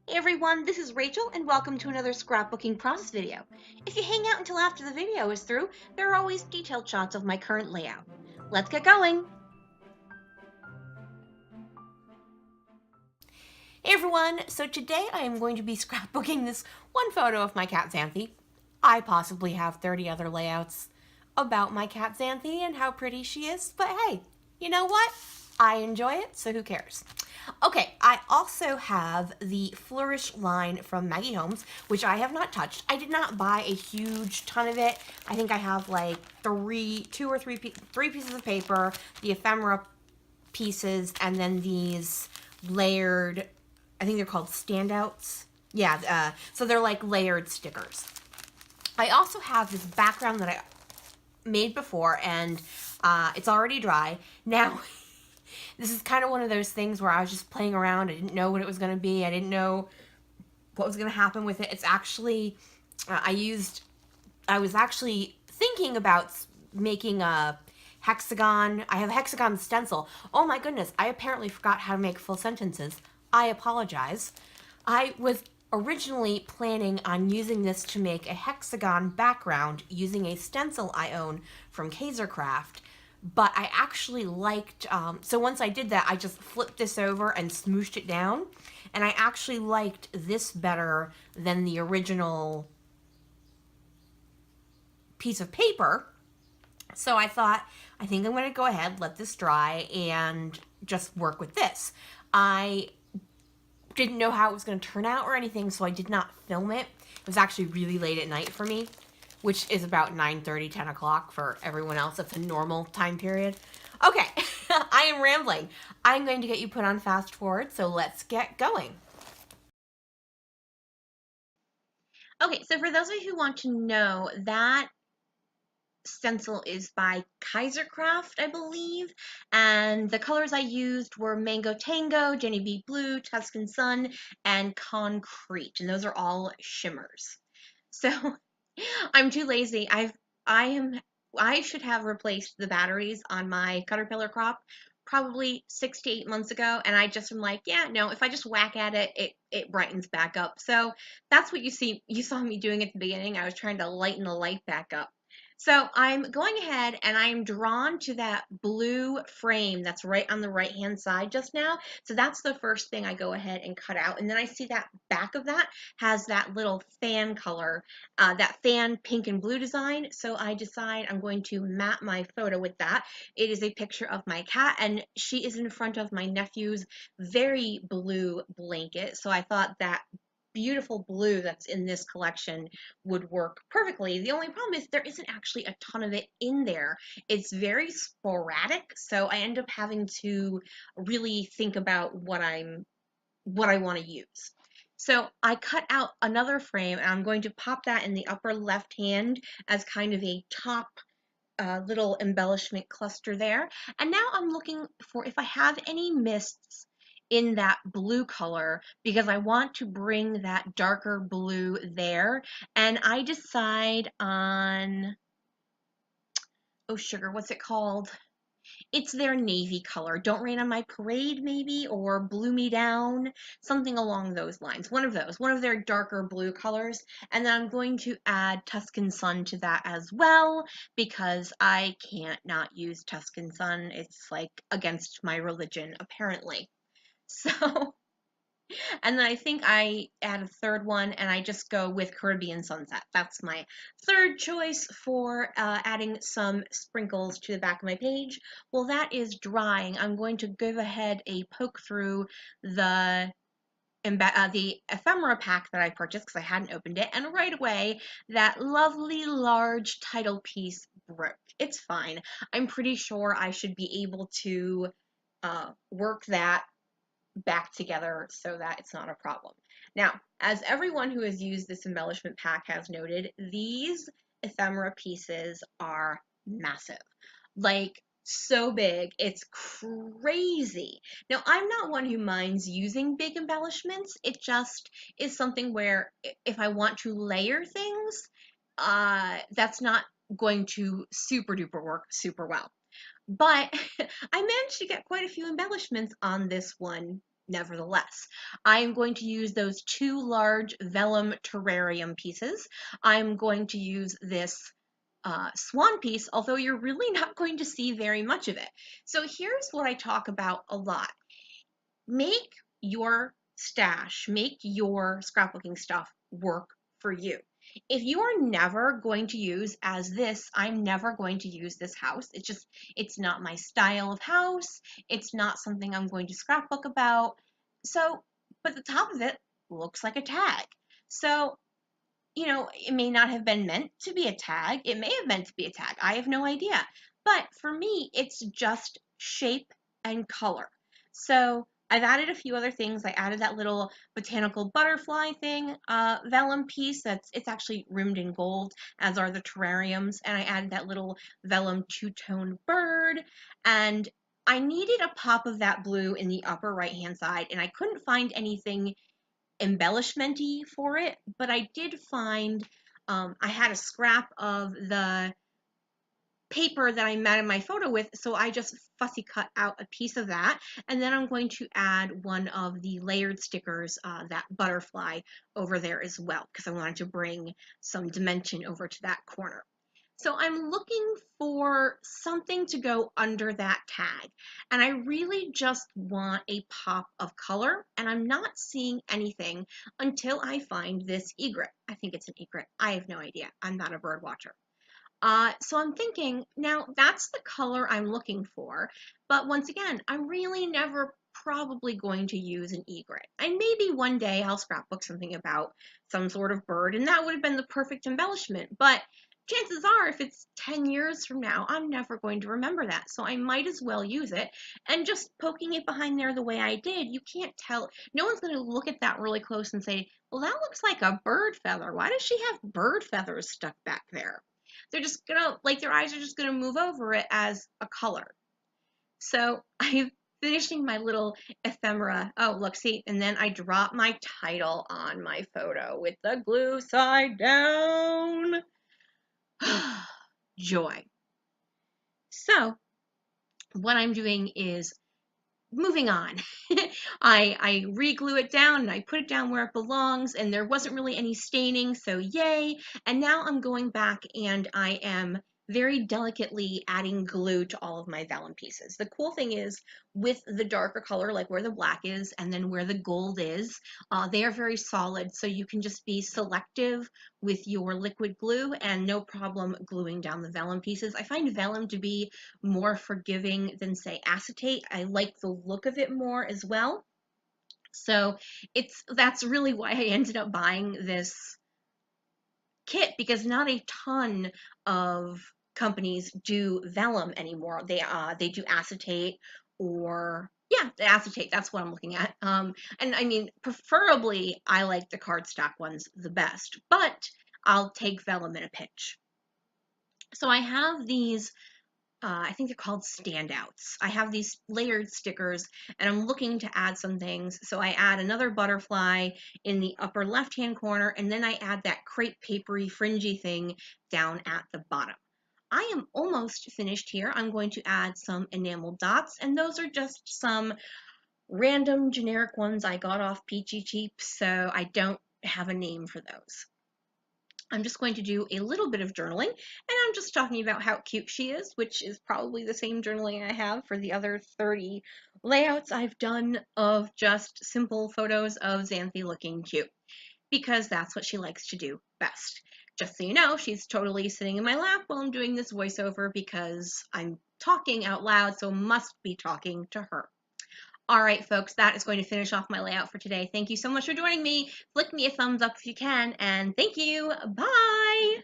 Hey everyone, this is Rachel and welcome to another scrapbooking process video. If you hang out until after the video is through, there are always detailed shots of my current layout. Let's get going! Hey everyone, so today I am going to be scrapbooking this one photo of my cat Xanthe. I possibly have 30 other layouts about my cat Xanthe and how pretty she is, but hey, you know what? I enjoy it, so who cares? Okay, I also have the Flourish line from Maggie Holmes, which I have not touched. I did not buy a huge ton of it. I think I have like three pieces of paper, the ephemera pieces, and then these layered, I think they're called standouts. Yeah, so they're like layered stickers. I also have this background that I made before, and it's already dry. Now, this is kind of one of those things where I was just playing around. I didn't know what it was going to be. I didn't know what was going to happen with it. It's actually, I was actually thinking about making a hexagon. I have a hexagon stencil. Oh my goodness, I apparently forgot how to make full sentences. I apologize. I was originally planning on using this to make a hexagon background using a stencil I own from Kaisercraft, but I actually liked, so once I did that, I just flipped this over and smooshed it down, and I actually liked this better than the original piece of paper. So I thought, I think I'm going to go ahead, let this dry, and just work with this. I didn't know how it was going to turn out or anything, so I did not film it. It was actually really late at night for me, which is about 9:30, 10 o'clock for everyone else. That's a normal time period. Okay, I am rambling. I'm going to get you put on fast forward, so let's get going. Okay, so for those of you who want to know, that stencil is by Kaisercraft, I believe, and the colors I used were Mango Tango, Jenny B Blue, Tuscan Sun, and Concrete, and those are all shimmers. So I'm too lazy. I am I should have replaced the batteries on my Caterpillar crop probably 6 to 8 months ago, and I just am like, yeah, no, if I just whack at it, it brightens back up. So that's what you saw me doing at the beginning. I was trying to lighten the light back up. So I'm going ahead and I'm drawn to that blue frame that's right on the right hand side just now. So that's the first thing I go ahead and cut out. And then I see that back of that has that little fan color, that fan pink and blue design. So I decide I'm going to map my photo with that. It is a picture of my cat, and she is in front of my nephew's very blue blanket. So I thought that beautiful blue that's in this collection would work perfectly. The only problem is there isn't actually a ton of it in there. It's very sporadic, so I end up having to really think about what I want to use. So I cut out another frame, and I'm going to pop that in the upper left hand as kind of a top little embellishment cluster there. And now I'm looking for if I have any mists in that blue color, because I want to bring that darker blue there. And I decide on, oh sugar, what's it called? It's their navy color. Don't Rain on My Parade, maybe, or Blue Me Down, something along those lines. One of those, one of their darker blue colors. And then I'm going to add Tuscan Sun to that as well, because I can't not use Tuscan Sun. It's like against my religion, apparently. So and then I think I add a third one, and I just go with Caribbean Sunset. That's my third choice for adding some sprinkles to the back of my page. Well, that is drying. I'm going to give ahead a poke through the ephemera pack that I purchased because I hadn't opened it, and right away that lovely large title piece broke. It's fine. I'm pretty sure I should be able to work that back together so that it's not a problem. Now, as everyone who has used this embellishment pack has noted, these ephemera pieces are massive. Like, so big, it's crazy. Now, I'm not one who minds using big embellishments. It just is something where if I want to layer things, that's not going to super duper work super well. But I managed to get quite a few embellishments on this one Nevertheless, I'm going to use those two large vellum terrarium pieces. I'm going to use this swan piece, although you're really not going to see very much of it. So here's what I talk about a lot. Make your stash, make your scrapbooking stuff work for you. If you are never going to use as this, I'm never going to use this house. It's not my style of house. It's not something I'm going to scrapbook about. So, but the top of it looks like a tag. So, it may not have been meant to be a tag. It may have meant to be a tag. I have no idea. But for me, it's just shape and color. So I've added a few other things. I added that little botanical butterfly thing, vellum piece. It's actually rimmed in gold, as are the terrariums. And I added that little vellum two-tone bird. And I needed a pop of that blue in the upper right-hand side, and I couldn't find anything embellishment-y for it, but I did find I had a scrap of the paper that I matted my photo with, so I just fussy cut out a piece of that, and then I'm going to add one of the layered stickers, that butterfly over there as well, because I wanted to bring some dimension over to that corner. So I'm looking for something to go under that tag, and I really just want a pop of color, and I'm not seeing anything until I find this egret. I think it's an egret. I have no idea. I'm not a bird watcher. So I'm thinking, now that's the color I'm looking for, but once again, I'm really never probably going to use an egret. And maybe one day I'll scrapbook something about some sort of bird, and that would have been the perfect embellishment. But chances are, if it's 10 years from now, I'm never going to remember that. So I might as well use it. And just poking it behind there the way I did, you can't tell. No one's going to look at that really close and say, well, that looks like a bird feather. Why does she have bird feathers stuck back there? They're just gonna, like, their eyes are just gonna move over it as a color. So I'm finishing my little ephemera. Oh, look, see, and then I drop my title on my photo with the glue side down. Joy. So what I'm doing is moving on. I re-glue it down and I put it down where it belongs, and there wasn't really any staining, so yay. And now I'm going back and I am very delicately adding glue to all of my vellum pieces. The cool thing is, with the darker color, like where the black is and then where the gold is, they are very solid, so you can just be selective with your liquid glue and no problem gluing down the vellum pieces. I find vellum to be more forgiving than, say, acetate. I like the look of it more as well. So that's really why I ended up buying this kit, because not a ton of companies do vellum anymore. They do acetate, or yeah, the acetate, that's what I'm looking at. And I mean, preferably I like the cardstock ones the best, but I'll take vellum in a pinch. So I have these, I think they're called standouts. I have these layered stickers, and I'm looking to add some things. So I add another butterfly in the upper left-hand corner, and then I add that crepe papery fringy thing down at the bottom. I am almost finished here. I'm going to add some enamel dots, and those are just some random generic ones I got off Peachy Cheap, so I don't have a name for those. I'm just going to do a little bit of journaling, and I'm just talking about how cute she is, which is probably the same journaling I have for the other 30 layouts I've done of just simple photos of Xanthe looking cute, because that's what she likes to do best. Just so you know, she's totally sitting in my lap while I'm doing this voiceover because I'm talking out loud, so must be talking to her. All right, folks, that is going to finish off my layout for today. Thank you so much for joining me. Flick me a thumbs up if you can, and thank you. Bye.